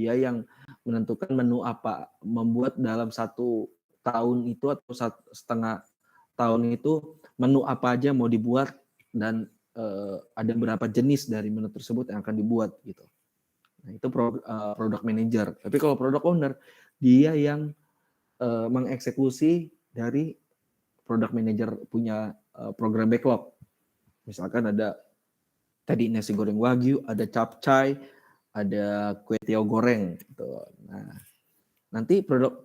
Dia yang menentukan menu apa, membuat dalam 1 tahun itu atau setengah tahun itu menu apa aja mau dibuat dan ada berapa jenis dari menu tersebut yang akan dibuat gitu. Nah, itu product manager. Tapi kalau product owner, dia yang mengeksekusi dari product manager punya program backlog. Misalkan ada tadi nasi goreng wagyu, ada capcay, ada kue tiaw goreng gitu. Nah, nanti product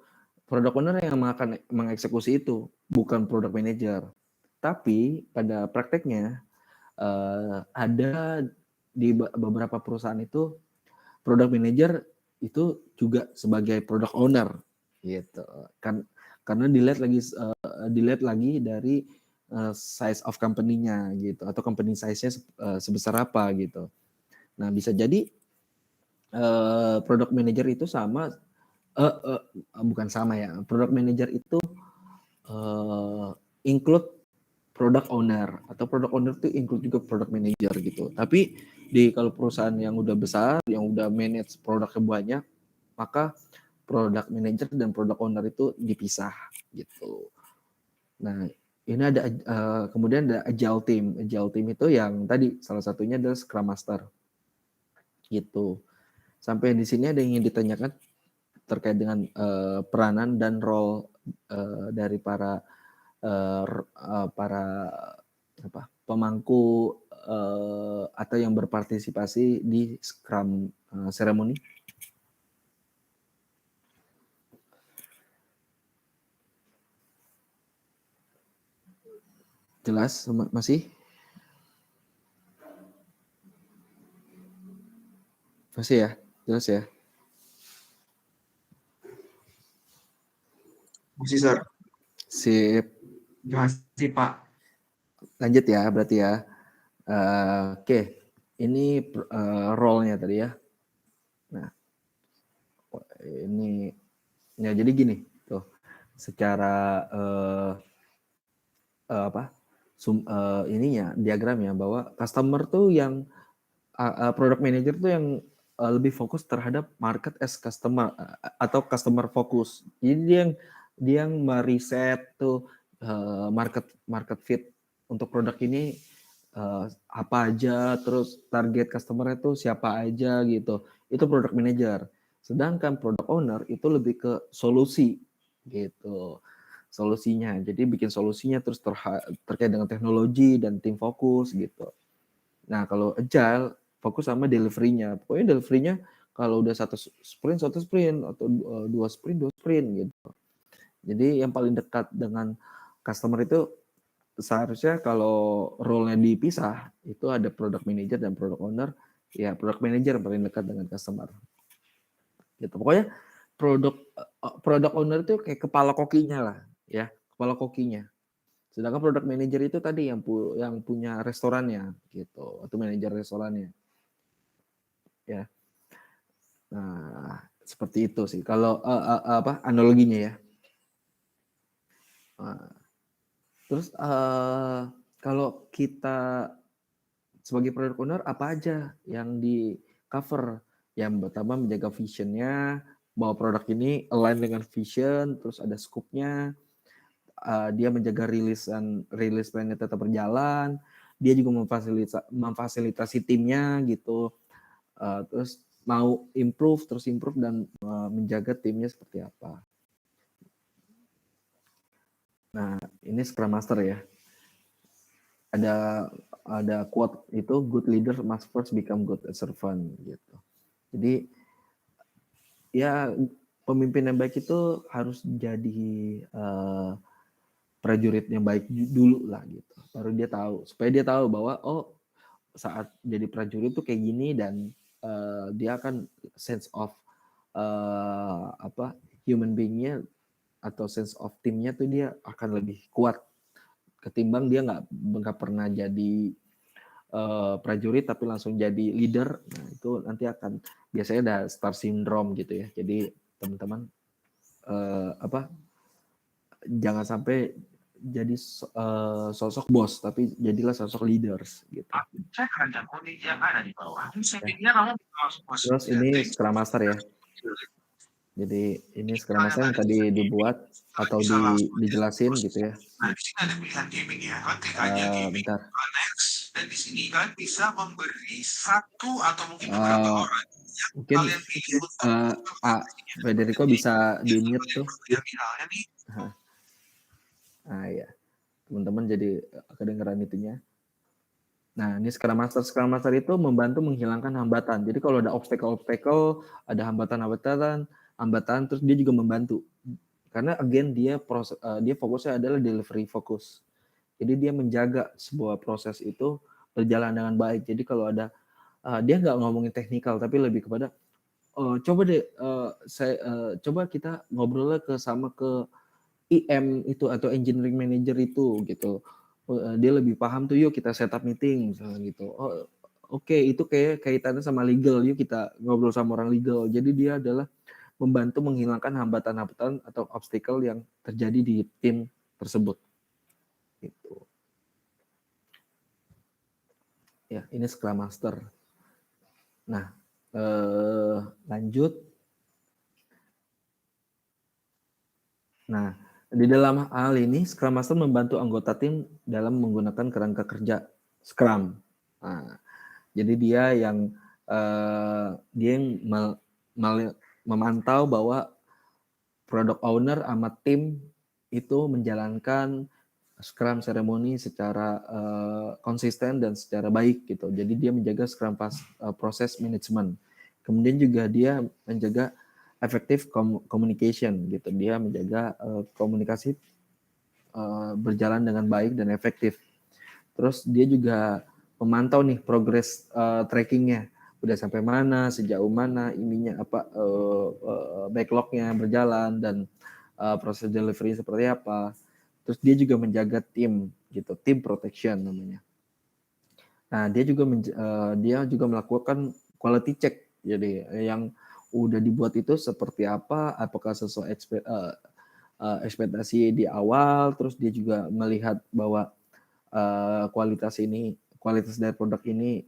owner yang akan mengeksekusi itu, bukan product manager. Tapi pada prakteknya ada di beberapa perusahaan itu product manager itu juga sebagai product owner gitu. Karena dilihat lagi dari size of company-nya gitu atau company size-nya sebesar apa gitu. Nah, bisa jadi product manager itu sama bukan sama ya. Product manager itu include product owner atau product owner itu include juga product manager gitu. Tapi kalau perusahaan yang udah besar, yang udah manage produknya banyak, maka product manager dan product owner itu dipisah gitu. Nah, ini ada kemudian ada agile team. Agile team itu yang tadi salah satunya adalah Scrum Master. Gitu. Sampai di sini ada yang ingin ditanyakan terkait dengan peranan dan role dari para pemangku atau yang berpartisipasi di Scrum ceremony. Jelas masih? Masih ya? Jelas ya? Masih, Sir. Sip. Masih, Pak. Lanjut ya, berarti ya. Oke. Ini role-nya tadi ya. Nah, ini ya jadi gini tuh. Secara ininya diagramnya bahwa customer tuh yang product manager tuh yang lebih fokus terhadap market as customer atau customer fokus. Jadi dia yang meriset tuh market fit untuk produk ini apa aja, terus target customer itu siapa aja gitu. Itu product manager. Sedangkan product owner itu lebih ke solusi gitu. Solusinya. Jadi bikin solusinya terus terkait dengan teknologi dan tim fokus gitu. Nah, kalau agile fokus sama delivery-nya. Pokoknya delivery-nya kalau udah satu sprint atau dua sprint gitu. Jadi yang paling dekat dengan customer itu seharusnya kalau role-nya dipisah itu ada product manager dan product owner. Ya, product manager yang paling dekat dengan customer. Gitu. Pokoknya product owner itu kayak kepala kokinya lah, ya, kepala kokinya. Sedangkan product manager itu tadi yang punya restorannya gitu, atau manajer restorannya. Ya. Nah, seperti itu sih kalau analoginya ya. Nah, terus kalau kita sebagai product owner apa aja yang di cover? Yang pertama menjaga visionnya, bahwa produk ini align dengan vision, terus ada scope-nya, dia menjaga rilis plannya tetap berjalan, dia juga memfasilitasi timnya gitu, terus mau improve dan menjaga timnya seperti apa. Nah, ini Scrum Master ya. Ada quote itu, good leader must first become good servant gitu. Jadi ya pemimpin yang baik itu harus jadi prajurit yang baik dulu lah gitu. Baru dia tahu, supaya dia tahu bahwa saat jadi prajurit itu kayak gini dan dia akan sense of human being-nya atau sense of timnya tuh dia akan lebih kuat ketimbang dia nggak pernah jadi prajurit tapi langsung jadi leader. Nah, itu nanti akan biasanya ada star syndrome gitu ya. Jadi teman-teman jangan sampai jadi sosok bos, tapi jadilah sosok leaders gitu. Cek rencana kode yang ada di bawah. Settingnya kamu bisa masuk Terus ini Scrum Master ya. Jadi ini Scrum Misalnya Master yang tadi tadi bisa gaming, dibuat kalian atau bisa langsung aja dijelasin proses. gitu ya. Nah, di sini ada pilihan gaming ya, kan klik aja gaming, Bentar. next, dan di sini kalian bisa memberi satu atau mungkin beberapa Eee, orang yang mungkin, kalian pilih untuk Pak Federico jadi bisa di-mute tuh. ya misalnya nih Heeh. Ah, iya. Teman-teman jadi kedengeran itunya. Nah, ini Scrum Master. Scrum Master itu membantu menghilangkan hambatan. Jadi kalau ada obstacle-obstacle, ada hambatan, terus dia juga membantu. Karena again dia fokusnya adalah delivery fokus. Jadi dia menjaga sebuah proses itu berjalan dengan baik. Jadi kalau ada dia nggak ngomongin teknikal, tapi lebih kepada coba deh coba kita ngobrolnya ke IM itu atau engineering manager itu gitu. Dia lebih paham tuh, yuk kita setup meeting misalnya gitu. Oh, oke, itu kayak kaitannya sama legal, yuk kita ngobrol sama orang legal. Jadi dia adalah membantu menghilangkan hambatan-hambatan atau obstacle yang terjadi di tim tersebut. Gitu. Ya, ini Scrum Master. Nah, lanjut. Nah, di dalam hal ini Scrum Master membantu anggota tim dalam menggunakan kerangka kerja Scrum. Nah, jadi dia yang memantau bahwa product owner sama tim itu menjalankan Scrum ceremony secara konsisten dan secara baik gitu. Jadi dia menjaga Scrum proses management. Kemudian juga dia menjaga effective communication gitu. Dia menjaga komunikasi berjalan dengan baik dan efektif. Terus dia juga memantau nih progres trackingnya, udah sampai mana, sejauh mana ininya apa backlognya berjalan dan proses delivery seperti apa. Terus dia juga menjaga tim gitu, team protection namanya. Nah dia juga melakukan quality check, jadi yang udah dibuat itu seperti apa, apakah sesuai ekspektasi di awal, terus dia juga melihat bahwa kualitas dari produk ini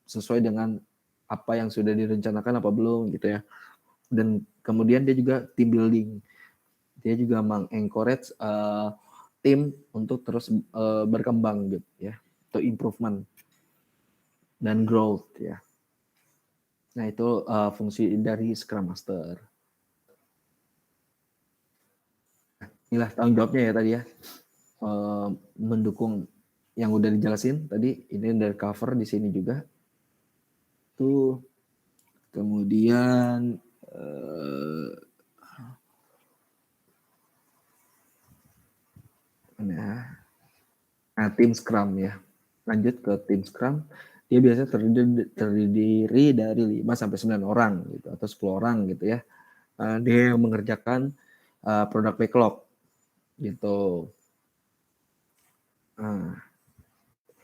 sesuai dengan apa yang sudah direncanakan apa belum gitu ya. Dan kemudian dia juga team building. Dia juga mengencourage tim untuk terus berkembang gitu ya, atau improvement dan growth ya. Nah itu fungsi dari Scrum Master. Inilah tanggung jawabnya ya tadi ya, mendukung yang udah dijelasin tadi. Ini dari cover di sini juga. Tuh kemudian nah tim Scrum ya. Lanjut ke tim Scrum. Dia biasanya terdiri dari 5 sampai 9 orang gitu atau 10 orang gitu ya. Dia yang mengerjakan produk backlog gitu.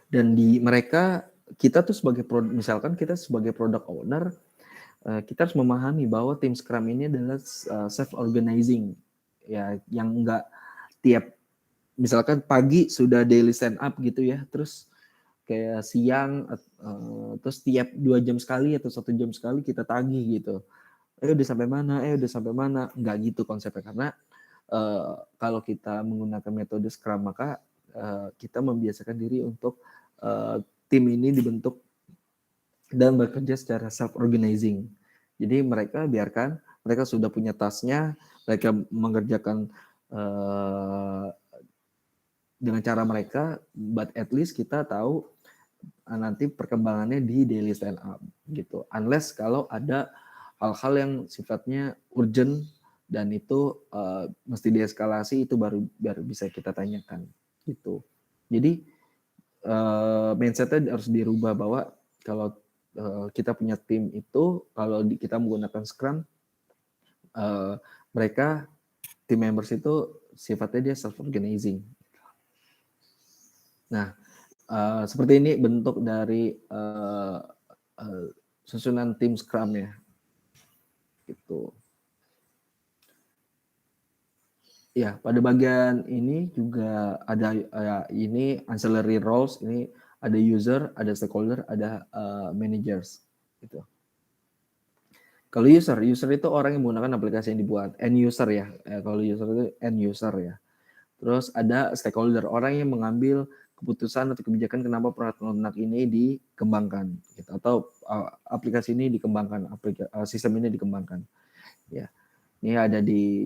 Dan di mereka kita tuh misalkan kita sebagai product owner, kita harus memahami bahwa tim Scrum ini adalah self organizing ya, yang enggak tiap misalkan pagi sudah daily stand up gitu ya, terus kayak siang terus tiap 2 jam sekali atau 1 jam sekali kita tagih gitu. Udah sampai mana? Udah sampai mana? Enggak gitu konsepnya, karena kalau kita menggunakan metode Scrum maka kita membiasakan diri untuk tim ini dibentuk dan bekerja secara self organizing. Jadi mereka sudah punya tasnya, mereka mengerjakan dengan cara mereka, but at least kita tahu nanti perkembangannya di daily stand up gitu. Unless kalau ada hal-hal yang sifatnya urgent dan itu mesti dieskalasi, itu baru bisa kita tanyakan gitu. Jadi mindsetnya harus dirubah bahwa kalau kita punya tim itu, kalau kita menggunakan Scrum, mereka tim members itu sifatnya dia self organizing. Nah, seperti ini bentuk dari susunan tim Scrum ya, gitu. Ya, pada bagian ini juga ada ini ancillary roles, ini ada user, ada stakeholder, ada managers, gitu. Kalau user itu orang yang menggunakan aplikasi yang dibuat, end user ya. Kalau user itu end user ya. Terus ada stakeholder, orang yang mengambil keputusan atau kebijakan kenapa produk lunak ini dikembangkan, gitu. Atau aplikasi ini dikembangkan, sistem ini dikembangkan. Ya, ini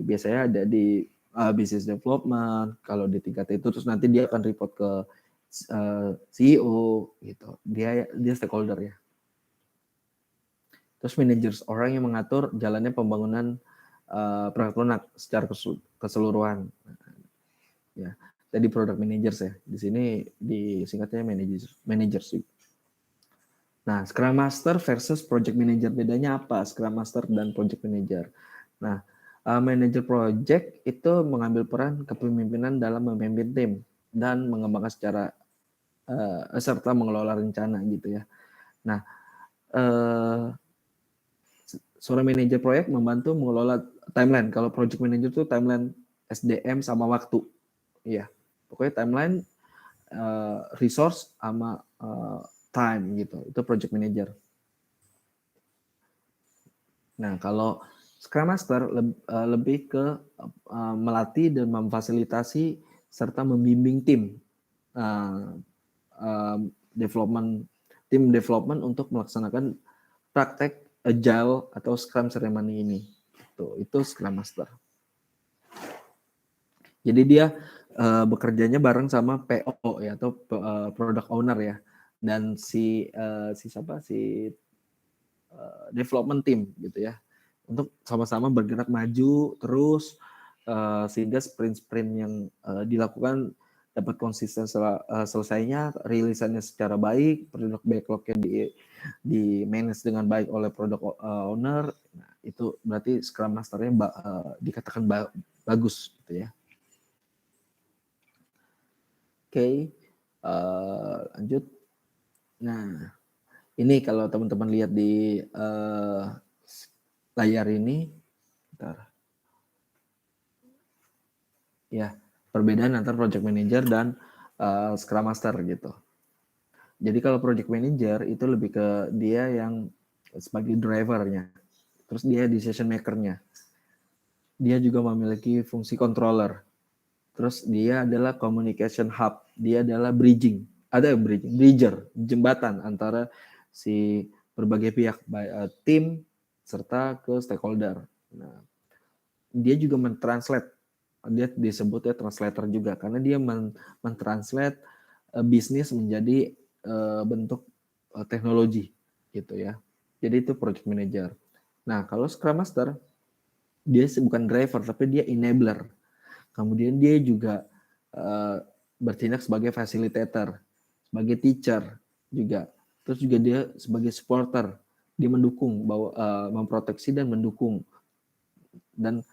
biasanya ada di business development. Kalau di tingkat itu, terus nanti dia akan report ke CEO, gitu. Dia stakeholder ya. Terus managers, orang yang mengatur jalannya pembangunan produk lunak secara keseluruhan. Ya, jadi product managers ya. Di sini disingkatnya managers. Nah, Scrum Master versus Project Manager, bedanya apa Scrum Master dan Project Manager? Nah, manager project itu mengambil peran kepemimpinan dalam memimpin tim dan mengembangkan secara serta mengelola rencana gitu ya. Nah, seorang manajer proyek membantu mengelola timeline. Kalau project manager itu timeline SDM sama waktu. Iya, pokoknya timeline, resource sama time gitu. Itu project manager. Nah, kalau Scrum Master lebih ke melatih dan memfasilitasi serta membimbing tim tim development untuk melaksanakan praktek agile atau Scrum ceremony ini. Itu Scrum Master. Jadi dia bekerjanya bareng sama PO ya, atau product owner ya, dan si development team gitu ya, untuk sama-sama bergerak maju terus sehingga sprint yang dilakukan dapat konsisten selesainya, rilisannya secara baik, produk backlognya di manage dengan baik oleh product owner. Nah, itu berarti Scrum Master-nya dikatakan bagus gitu ya. Oke, lanjut. Nah, ini kalau teman-teman lihat di layar ini, bentar. Ya, perbedaan antara project manager dan Scrum Master gitu. Jadi kalau project manager itu lebih ke dia yang sebagai drivernya, terus dia decision makernya. Dia juga memiliki fungsi controller. Terus dia adalah communication hub, dia adalah bridger, jembatan antara si berbagai pihak, tim serta ke stakeholder. Nah, dia juga mentranslate, dia disebutnya translator juga karena dia mentranslate bisnis menjadi bentuk teknologi gitu ya. Jadi itu project manager. Nah, kalau Scrum Master dia bukan driver tapi dia enabler. Kemudian dia juga bertindak sebagai facilitator, sebagai teacher juga. Terus juga dia sebagai supporter, dia mendukung, memproteksi dan mendukung dan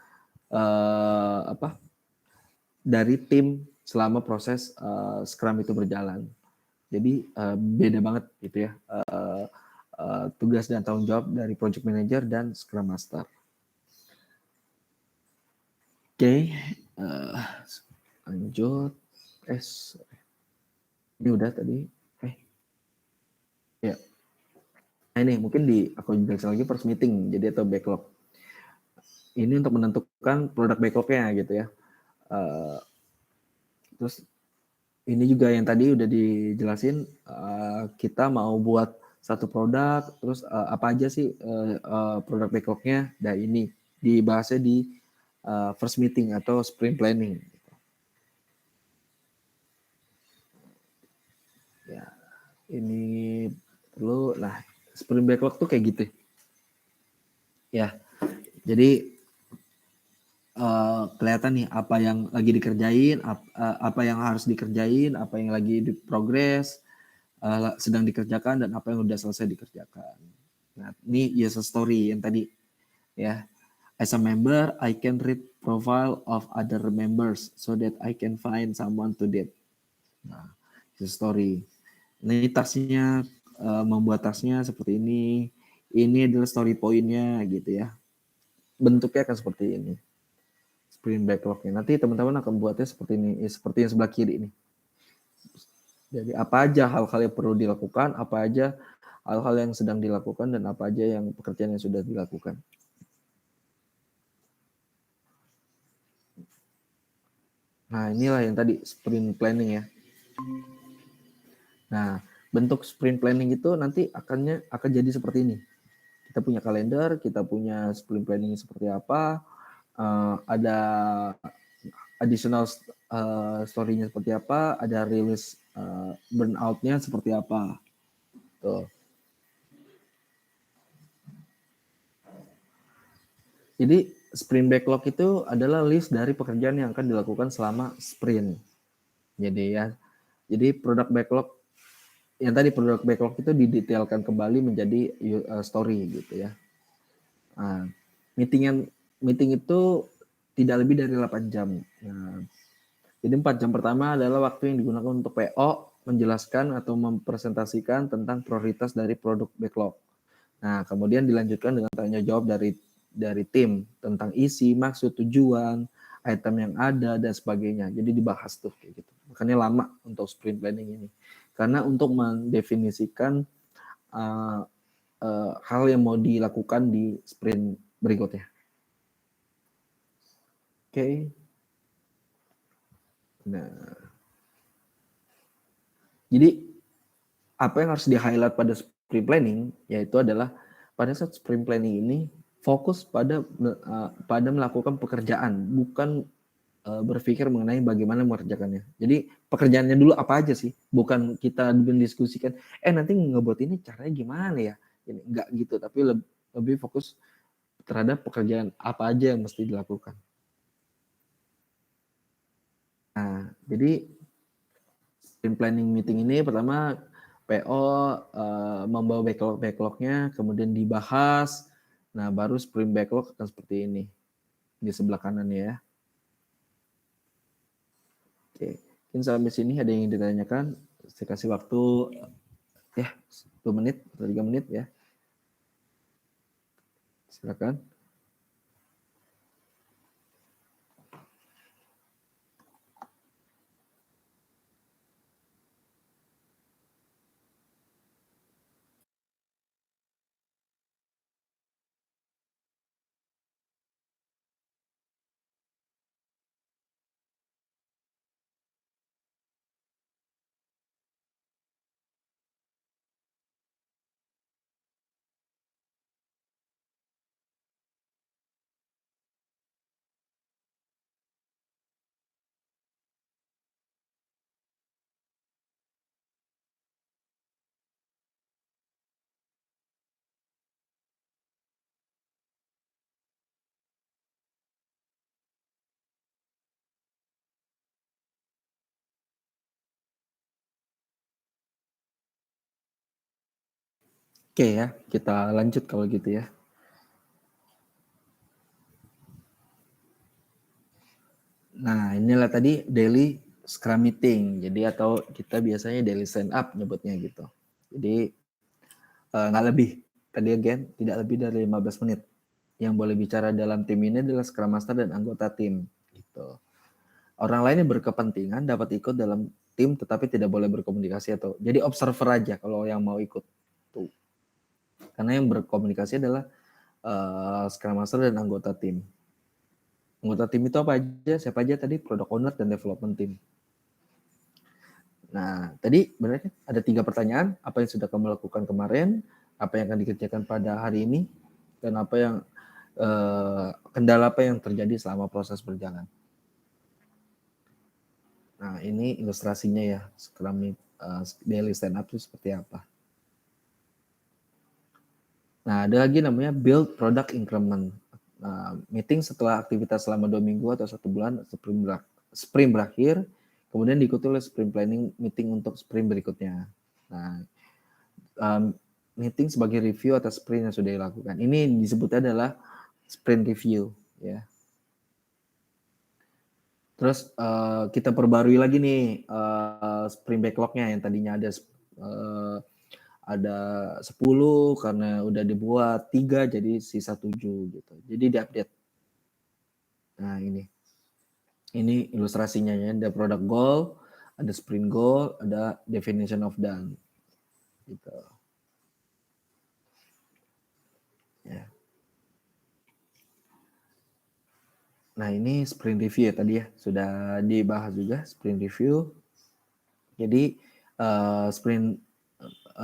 dari tim selama proses Scrum itu berjalan. Jadi beda banget gitu ya tugas dan tanggung jawab dari project manager dan Scrum Master. Oke, lanjut. Ini udah tadi. Ya. Nah ini mungkin aku jelaskan lagi first meeting, jadi atau backlog. Ini untuk menentukan produk backlognya gitu ya. Terus ini juga yang tadi udah dijelasin, kita mau buat satu produk, terus apa aja sih produk backlognya. Nah ini dibahasnya di first meeting atau sprint planning. Ya, ini perlu. Nah, sprint backlog tuh kayak gitu. Ya, jadi kelihatan nih apa yang lagi dikerjain, apa yang harus dikerjain, apa yang lagi di progress, sedang dikerjakan, dan apa yang udah selesai dikerjakan. Nah, ini user story yang tadi ya. As a member, I can read profile of other members so that I can find someone to date. Nah, user story. Ini tasnya, membuat tasnya seperti ini. Ini adalah story point-nya gitu ya. Bentuknya akan seperti ini. Sprint backlog-nya. Nanti teman-teman akan buatnya seperti ini, seperti yang sebelah kiri ini. Jadi apa aja hal-hal yang perlu dilakukan, apa aja hal-hal yang sedang dilakukan dan apa aja yang pekerjaan yang sudah dilakukan. Nah, inilah yang tadi sprint planning ya. Nah, bentuk sprint planning itu nanti akan jadi seperti ini. Kita punya kalender, kita punya sprint planning seperti apa, ada additional story-nya seperti apa, ada release burnout-nya seperti apa. Tuh. Jadi sprint backlog itu adalah list dari pekerjaan yang akan dilakukan selama sprint. Jadi produk backlog yang tadi produk backlog itu didetailkan kembali menjadi story gitu ya. Nah, meeting itu tidak lebih dari 8 jam. Nah, jadi 4 jam pertama adalah waktu yang digunakan untuk PO menjelaskan atau mempresentasikan tentang prioritas dari produk backlog. Nah, kemudian dilanjutkan dengan tanya jawab dari tim tentang isi, maksud, tujuan, item yang ada dan sebagainya. Jadi dibahas tuh kayak gitu. Makanya lama untuk sprint planning ini. Karena untuk mendefinisikan hal yang mau dilakukan di sprint berikutnya. Oke. Nah, jadi apa yang harus di-highlight pada sprint planning yaitu adalah pada saat sprint planning ini fokus pada melakukan pekerjaan, bukan berpikir mengenai bagaimana mengerjakannya. Jadi pekerjaannya dulu apa aja sih, bukan kita mendiskusikan, nanti ngebuat ini caranya gimana ya? Ini enggak gitu, tapi lebih fokus terhadap pekerjaan apa aja yang mesti dilakukan. Nah, jadi sprint planning meeting ini pertama PO membawa backlog-nya, kemudian dibahas. Nah, baru sprint backlog akan seperti ini di sebelah kanan ya. Oke, mungkin sampai sini ada yang ditanyakan. Saya kasih waktu ya 2 menit atau 3 menit ya. Silakan. Oke ya, kita lanjut kalau gitu ya. Nah, inilah tadi daily scrum meeting. Jadi atau kita biasanya daily stand up nyebutnya gitu. Jadi nggak lebih. Tadi again, tidak lebih dari 15 menit. Yang boleh bicara dalam tim ini adalah scrum master dan anggota tim gitu. Orang lain yang berkepentingan dapat ikut dalam tim tetapi tidak boleh berkomunikasi atau jadi observer aja kalau yang mau ikut tuh. Karena yang berkomunikasi adalah scrum master dan anggota tim. Anggota tim itu apa aja? Siapa aja tadi? Product owner dan development team. Nah, tadi benar kan ada 3 pertanyaan. Apa yang sudah kamu lakukan kemarin? Apa yang akan dikerjakan pada hari ini? Dan apa yang kendala apa yang terjadi selama proses berjalan? Nah, ini ilustrasinya ya, Scrum daily stand up itu seperti apa. Nah, ada lagi namanya build product increment. Nah, meeting setelah aktivitas selama 2 minggu atau 1 bulan sprint berakhir, kemudian diikuti oleh sprint planning meeting untuk sprint berikutnya. Nah, meeting sebagai review atas sprint yang sudah dilakukan. Ini disebutnya adalah sprint review ya. Terus kita perbarui lagi nih sprint backlog-nya yang tadinya ada 10 karena udah dibuat 3 jadi sisa 7 gitu. Jadi diupdate. Nah, ini ilustrasinya ya, ada product goal, ada sprint goal, ada definition of done. Gitu. Nah, ini sprint review ya tadi ya, sudah dibahas juga sprint review. Jadi sprint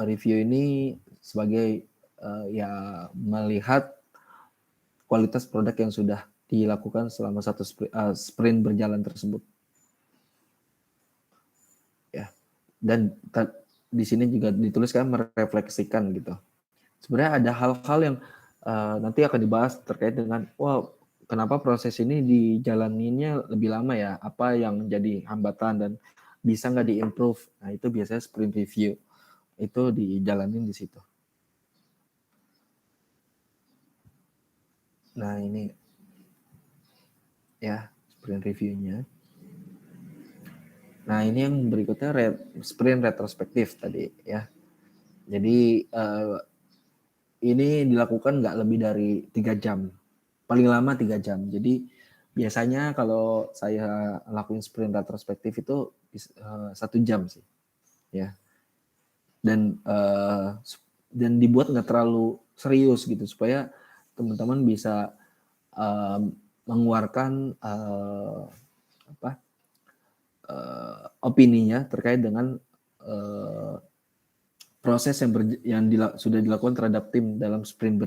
review ini sebagai ya melihat kualitas produk yang sudah dilakukan selama satu sprint berjalan tersebut. Ya. Dan di sini juga dituliskan merefleksikan gitu. Sebenarnya ada hal-hal yang nanti akan dibahas terkait dengan kenapa proses ini dijalaninya lebih lama ya, apa yang jadi hambatan dan bisa nggak di-improve. Nah, itu biasanya sprint review. Itu dijalanin di situ. Nah, ini ya sprint review-nya. Nah, ini yang berikutnya sprint retrospektif tadi ya. Jadi ini dilakukan nggak lebih dari 3 jam. Paling lama 3 jam. Jadi biasanya kalau saya lakuin sprint retrospektif itu 1 jam sih. Ya. Dan dibuat nggak terlalu serius gitu supaya teman-teman bisa mengeluarkan opininya terkait dengan proses yang sudah dilakukan terhadap tim dalam sprint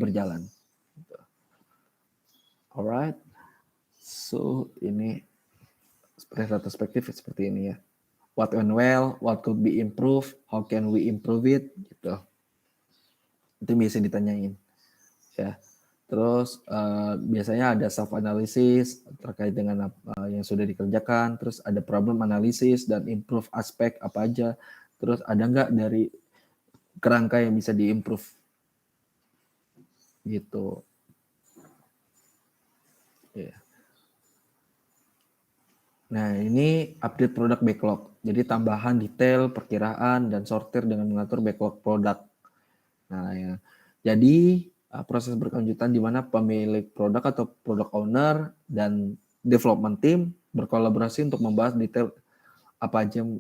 berjalan. Alright, so ini sprint retrospektif seperti ini ya. What went well, what could be improved, how can we improve it, gitu. Itu biasa ditanyain. Ya. Terus biasanya ada self analysis terkait dengan apa yang sudah dikerjakan, terus ada problem analysis dan improve aspek apa aja. Terus ada nggak dari kerangka yang bisa diimprove gitu. Yeah. Nah, ini update produk backlog. Jadi tambahan detail, perkiraan, dan sortir dengan mengatur backlog produk. Nah, ya. Jadi proses berkelanjutan di mana pemilik produk atau product owner dan development team berkolaborasi untuk membahas detail apa aja yang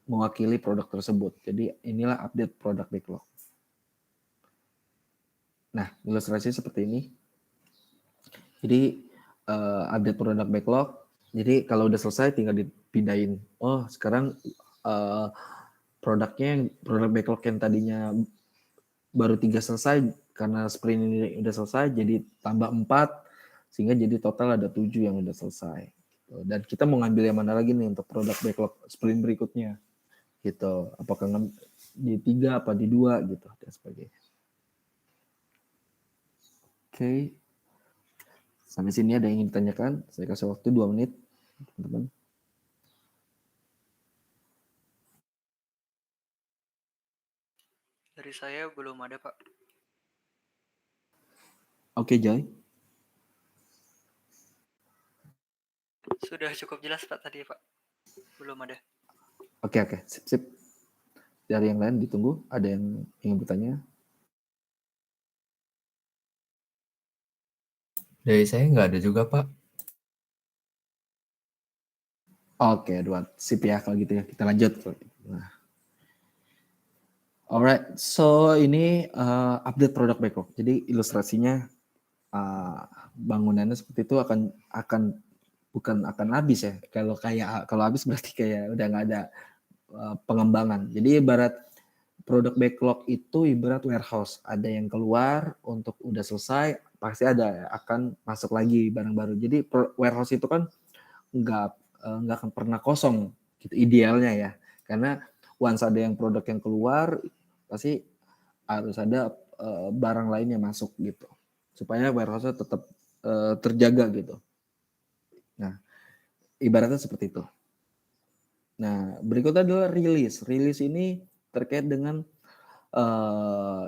mewakili produk tersebut. Jadi inilah update produk backlog. Nah, ilustrasi seperti ini. Jadi update produk backlog. Jadi kalau udah selesai tinggal dipindahin. Oh, sekarang produk backlog yang tadinya baru 3 selesai karena sprint ini udah selesai jadi tambah 4 sehingga jadi total ada 7 yang udah selesai. Dan kita mau ngambil yang mana lagi nih untuk produk backlog sprint berikutnya gitu. Apakah di 3 apa di 2 gitu dan sebagainya. Oke. Sampai sini ada yang ingin ditanyakan? Saya kasih waktu 2 menit, teman-teman. Dari saya belum ada, Pak. Oke, Joy. Sudah cukup jelas, Pak, tadi, Pak. Belum ada. Oke. Sip. Dari yang lain ditunggu. Ada yang ingin bertanya? Dari saya nggak ada juga, Pak. Oke, Edward. Sip ya kalau gitu ya. Kita lanjut. Nah. Alright, so ini update produk backlog. Jadi ilustrasinya bangunannya seperti itu bukan akan habis ya. Kalau habis berarti kayak udah nggak ada pengembangan. Jadi ibarat produk backlog itu ibarat warehouse. Ada yang keluar untuk udah selesai, pasti ada akan masuk lagi barang baru. Jadi warehouse itu kan nggak akan pernah kosong gitu idealnya ya. Karena once ada yang produk yang keluar pasti harus ada barang lain yang masuk gitu supaya warehouse-nya tetap terjaga gitu. Nah, ibaratnya seperti itu. Nah, berikutnya adalah rilis. Rilis ini terkait dengan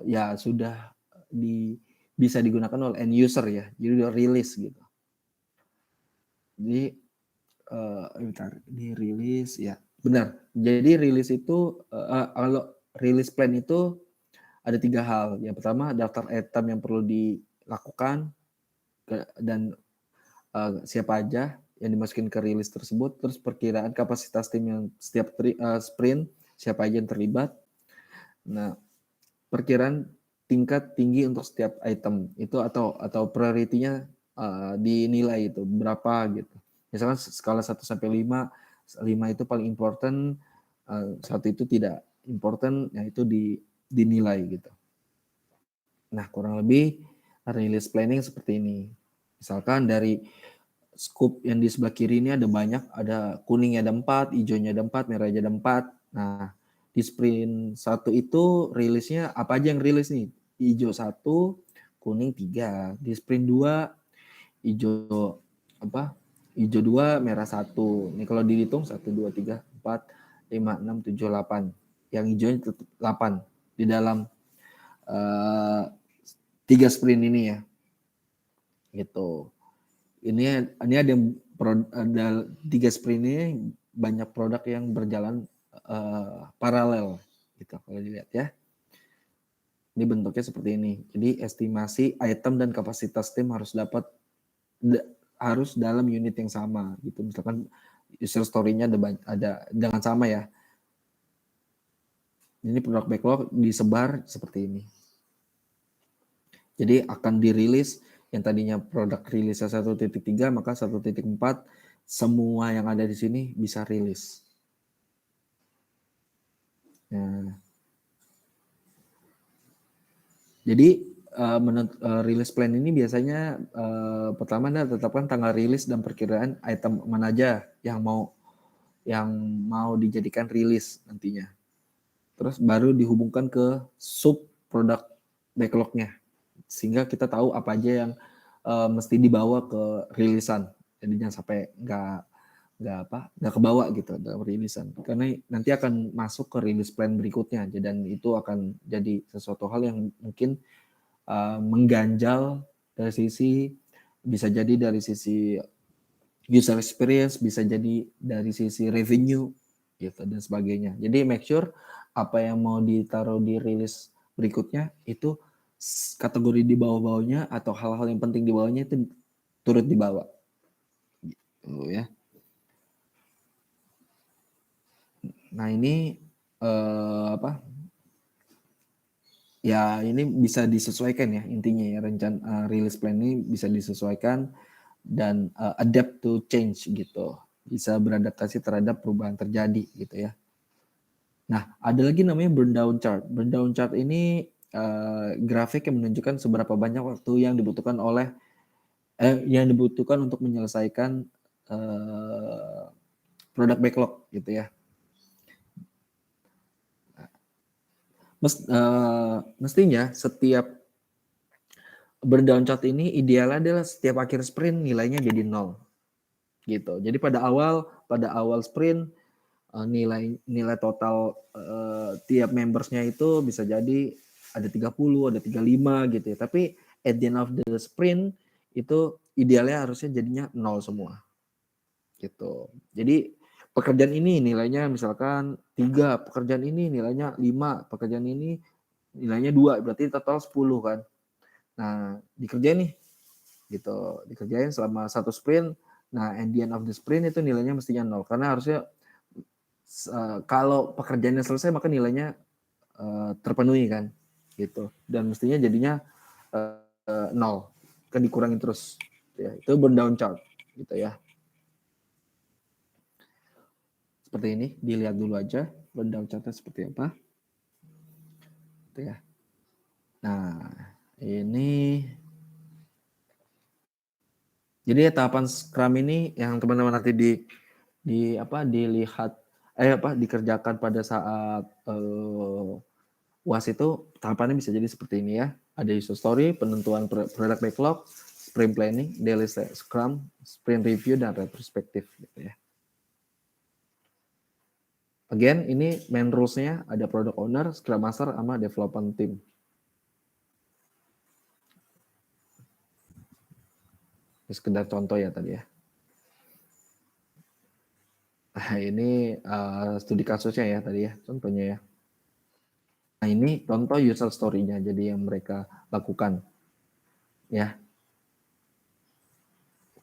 ya sudah bisa digunakan oleh end user ya. Jadi udah rilis gitu. Jadi dirilis ya. Benar. Jadi rilis itu kalau rilis plan itu ada 3 hal. Yang pertama daftar item yang perlu dilakukan dan siapa aja yang dimasukin ke rilis tersebut. Terus perkiraan kapasitas tim yang setiap sprint, siapa aja yang terlibat. Nah, perkiraan tingkat tinggi untuk setiap item itu atau priority-nya dinilai itu berapa gitu. Misalkan skala 1 sampai 5, 5 itu paling important, 1 itu tidak important, ya itu dinilai gitu. Nah, kurang lebih release planning seperti ini. Misalkan dari scoop yang di sebelah kiri ini ada banyak, ada kuningnya ada 4, hijaunya ada 4, merahnya ada 4. Nah, di sprint 1 itu rilisnya apa aja yang rilis nih? Hijau 1, kuning 3. Di sprint 2 hijau apa? Hijau 2, merah 1. Ini kalau dihitung 1 2 3 4 5 6 7 8. Yang hijaunya tetap 8 di dalam 3 sprint ini ya. Gitu. Ini ada ada 3 sprint ini banyak produk yang berjalan paralel gitu kalau dilihat ya. Ini bentuknya seperti ini. Jadi estimasi item dan kapasitas tim harus harus dalam unit yang sama gitu. Misalkan user story-nya ada dengan sama ya. Ini produk backlog disebar seperti ini. Jadi akan dirilis yang tadinya produk rilisnya 1.3 maka 1.4 semua yang ada di sini bisa rilis. Nah, jadi rilis plan ini biasanya pertama Anda tetapkan tanggal rilis dan perkiraan item mana aja yang mau dijadikan rilis nantinya. Terus baru dihubungkan ke sub produk backlog-nya sehingga kita tahu apa aja yang mesti dibawa ke rilisan. Jadi jangan sampai nggak kebawa gitu dalam rilisan. Karena nanti akan masuk ke rilis plan berikutnya dan itu akan jadi sesuatu hal yang mungkin mengganjal dari sisi bisa jadi dari sisi user experience, bisa jadi dari sisi revenue gitu dan sebagainya. Jadi make sure apa yang mau ditaruh di rilis berikutnya itu kategori di bawah-bawahnya atau hal-hal yang penting di bawahnya itu turut dibawa. Gitu ya. Nah, ini ya ini bisa disesuaikan ya intinya ya rencana release plan ini bisa disesuaikan dan adapt to change gitu. Bisa beradaptasi terhadap perubahan terjadi gitu ya. Nah, ada lagi namanya burn down chart. Burn down chart ini grafik yang menunjukkan seberapa banyak waktu yang dibutuhkan untuk menyelesaikan produk backlog gitu ya. Mestinya setiap burn down chart ini idealnya adalah setiap akhir sprint nilainya jadi 0 gitu. Jadi pada awal sprint nilai total tiap membersnya itu bisa jadi ada 30, ada 35 gitu ya. Tapi at the end of the sprint itu idealnya harusnya jadinya 0 semua. Gitu. Jadi pekerjaan ini nilainya misalkan 3, pekerjaan ini nilainya 5, pekerjaan ini nilainya 2, berarti total 10 kan. Nah, dikerjain nih. Gitu. Dikerjain selama 1 sprint. Nah, at the end of the sprint itu nilainya mestinya 0 karena harusnya kalau pekerjaannya selesai maka nilainya terpenuhi kan gitu dan mestinya jadinya 0 kan dikurangin terus ya itu burn down chart gitu ya seperti ini dilihat dulu aja burn down chartnya seperti apa gitu ya. Nah ini jadi tahapan Scrum ini yang teman-teman nanti dilihat dikerjakan pada saat UAS itu tahapannya bisa jadi seperti ini ya. Ada user story, penentuan product backlog, sprint planning, daily scrum, sprint review, dan retrospektif gitu ya. Again, ini main rules-nya ada product owner, scrum master, sama development team. Ini sekedar contoh ya tadi ya. Nah, ini studi kasusnya ya tadi ya, contohnya ya. Nah, ini contoh user story-nya, jadi yang mereka lakukan. Ya.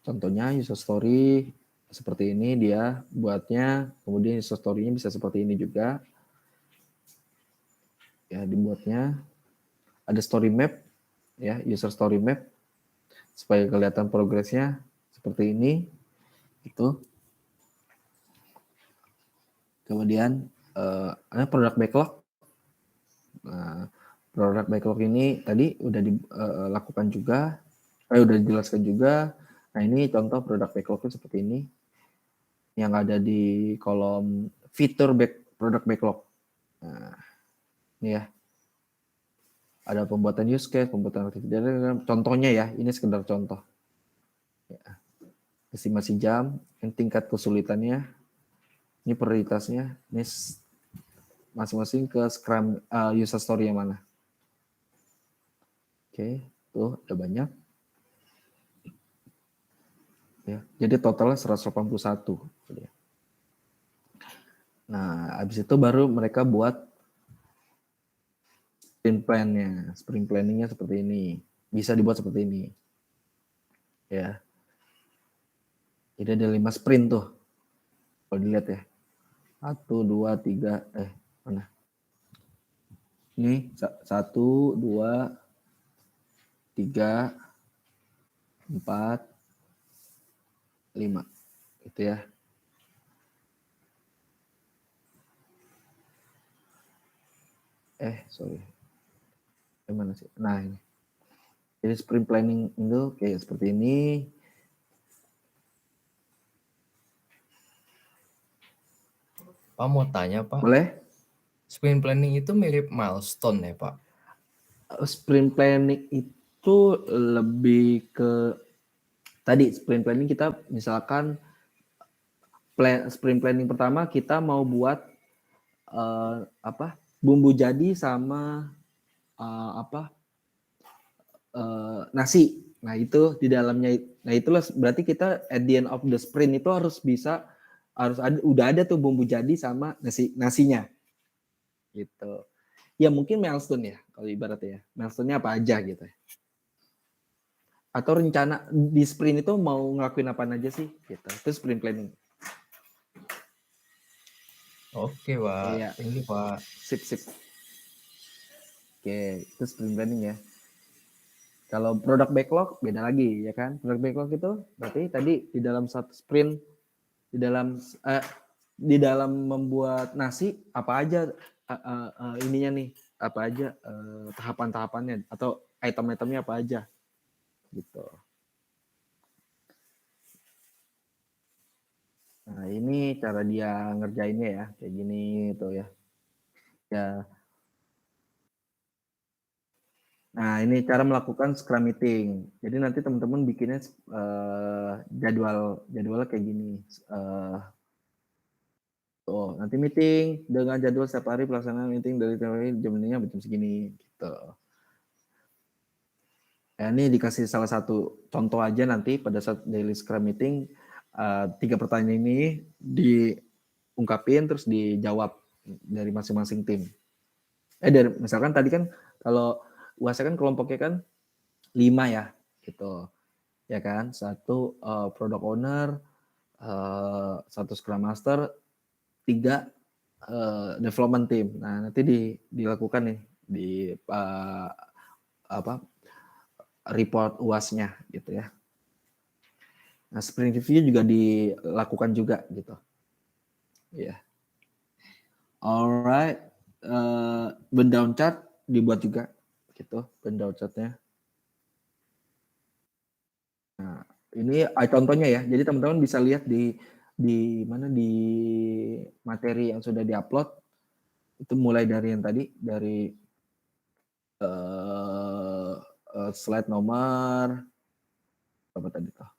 Contohnya user story seperti ini dia buatnya, kemudian user story-nya bisa seperti ini juga. Ya, dibuatnya ada story map, ya, user story map. supaya kelihatan progresnya seperti ini. Itu. Kemudian ada product backlog. Nah, product backlog ini tadi udah dilakukan juga, udah dijelaskan juga. Nah, ini contoh product backlognya seperti ini yang ada di kolom fitur product backlog. Nah, ini ya. Ada pembuatan use case, pembuatan aktivitas, contohnya ya, ini sekedar contoh. Ya. Estimasi jam, yang tingkat kesulitannya, ini prioritasnya, ini masing-masing ke Scrum user story yang mana. Oke, tuh ada banyak. Ya, jadi totalnya 181. Nah, habis itu baru mereka buat sprint plan-nya. Sprint planning-nya seperti ini. Bisa dibuat seperti ini. Ya. Jadi ada 5 sprint tuh. Kalau dilihat ya. 1, 2, 3, mana? Ini 1, 2, 3, 4, 5. Itu ya. Sorry. Gimana sih? Nah, ini. Jadi sprint planning itu kayak seperti ini. Pak mau tanya, Pak. Boleh? Sprint planning itu mirip milestone ya, Pak? Sprint planning itu lebih ke tadi sprint planning kita misalkan sprint planning pertama kita mau buat bumbu jadi sama nasi. Nah, itu di dalamnya. Nah, itulah berarti kita at the end of the sprint itu harus ada, udah ada tuh bumbu jadi sama nasinya. Gitu. Ya mungkin milestone ya kalau ibaratnya ya. Milestone-nya apa aja gitu ya. Atau rencana di sprint itu mau ngelakuin apa aja sih gitu. Itu sprint planning. Oke, Pak. Iya. Thank you, Pak. Sip. Oke, itu sprint planning ya. Kalau product backlog beda lagi ya kan. Product backlog itu berarti tadi di dalam satu sprint di dalam membuat nasi apa aja ininya nih, apa aja tahapan-tahapannya atau item-itemnya apa aja gitu. Nah, ini cara dia ngerjainnya ya, kayak gini tuh ya. Ya. Nah, ini cara melakukan Scrum meeting. Jadi nanti teman-teman bikinnya jadwalnya kayak gini. Nanti meeting dengan jadwal setiap hari pelaksanaan meeting dari jam ininya jam segini gitu. Ya, ini dikasih salah satu contoh aja nanti pada saat daily Scrum meeting 3 pertanyaan ini diungkapin terus dijawab dari masing-masing tim. Dari misalkan tadi kan kalau UAS kan kelompoknya kan 5 ya gitu. Ya kan? 1 product owner, 1 Scrum Master, 3 development team. Nah, nanti dilakukan nih di report UAS-nya gitu ya. Nah, sprint review juga dilakukan juga gitu. Ya. Yeah. Alright, burn down chart dibuat juga gitu, burn down chart-nya. Nah, ini contohnya ya. Jadi teman-teman bisa lihat di mana di materi yang sudah diupload itu mulai dari yang tadi dari slide nomor apa tadi tuh?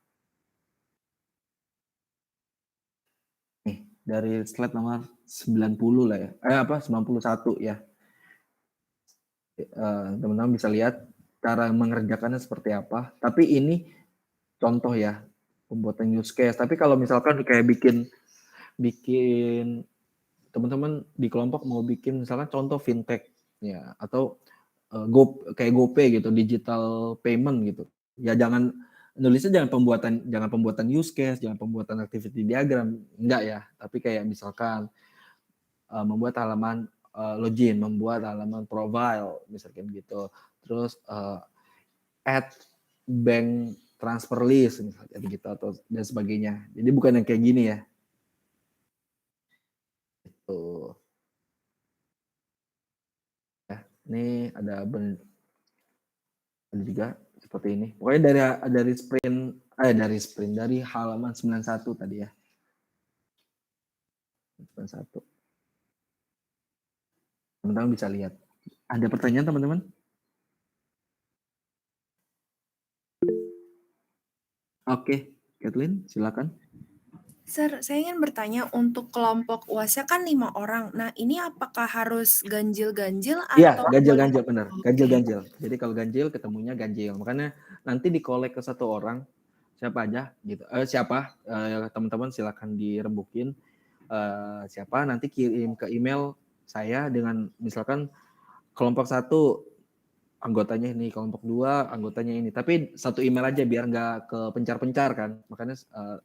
Nih, dari slide nomor 90 lah ya. 91 ya. Teman-teman bisa lihat cara mengerjakannya seperti apa. Tapi ini contoh ya, pembuatan use case. Tapi kalau misalkan kayak bikin teman-teman di kelompok mau bikin misalkan contoh fintech ya atau kayak GoPay gitu, digital payment gitu. Ya jangan nulisnya jangan pembuatan use case, jangan pembuatan activity diagram, enggak ya. Tapi kayak misalkan membuat halaman login, membuat halaman profile misalkan gitu. Terus add bank transfer list misalnya gitu atau dan sebagainya. Jadi bukan yang kayak gini ya. Tuh. Ya, ini ada juga seperti ini. Pokoknya dari halaman 91 tadi ya. 91. Teman-teman bisa lihat. Ada pertanyaan teman-teman? Oke, Kathleen, silakan. Sir, saya ingin bertanya untuk kelompok UASnya kan 5 orang. Nah, ini apakah harus ganjil-ganjil Iya, atau ganjil-ganjil benar. Oke. Ganjil-ganjil. Jadi kalau ganjil ketemunya ganjil. Makanya nanti dikolek ke satu orang siapa aja gitu. Teman-teman silakan dirembukin siapa nanti kirim ke email saya dengan misalkan kelompok 1 anggotanya ini, kelompok 2 anggotanya ini. Tapi satu email aja biar nggak ke pencar-pencar kan. Makanya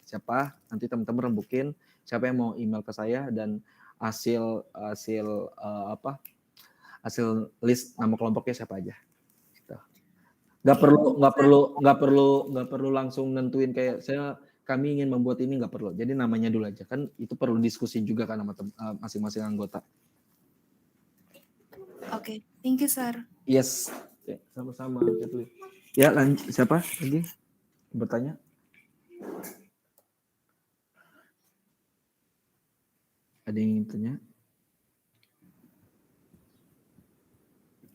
siapa nanti teman-teman rembukin siapa yang mau email ke saya dan hasil list nama kelompoknya siapa aja. Gitu. Nggak perlu langsung nentuin kayak kami ingin membuat ini, nggak perlu. Jadi namanya dulu aja kan itu perlu diskusi juga kan sama masing-masing anggota. Oke, thank you, sir. Yes, ya, sama-sama. Ya, siapa lagi bertanya? Ada yang ingin tanya?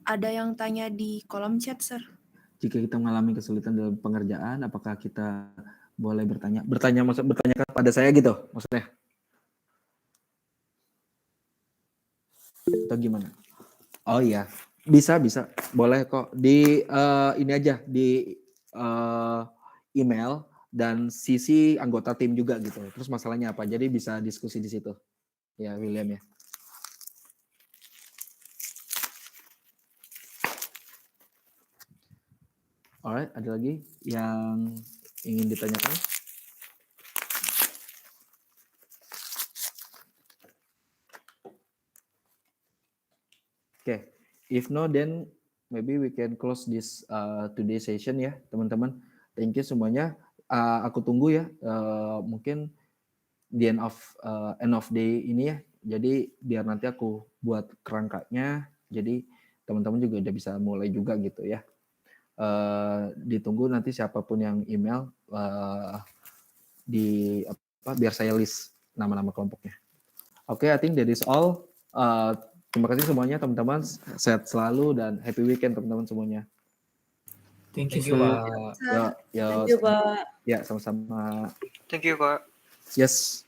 Ada yang tanya di kolom chat, sir. Jika kita mengalami kesulitan dalam pengerjaan, apakah kita boleh bertanya kepada saya gitu maksudnya? Atau gimana? Oh iya, bisa, boleh kok di ini aja di email dan CC anggota tim juga gitu. Terus masalahnya apa? Jadi bisa diskusi di situ. Ya, William ya. Alright, ada lagi yang ingin ditanyakan? Okay, if no, then maybe we can close this today's session ya, teman-teman. Thank you semuanya. Aku tunggu ya, mungkin di end of day ini ya. Jadi biar nanti aku buat kerangkanya. Jadi teman-teman juga udah bisa mulai juga gitu ya. Ditunggu nanti siapapun yang email biar saya list nama-nama kelompoknya. Oke, I think that is all. Terima kasih semuanya teman-teman, sehat selalu dan happy weekend teman-teman semuanya. Thank you, Pak. Ya, Thank you, Pak. ya sama-sama. Thank you, Pak. Yes.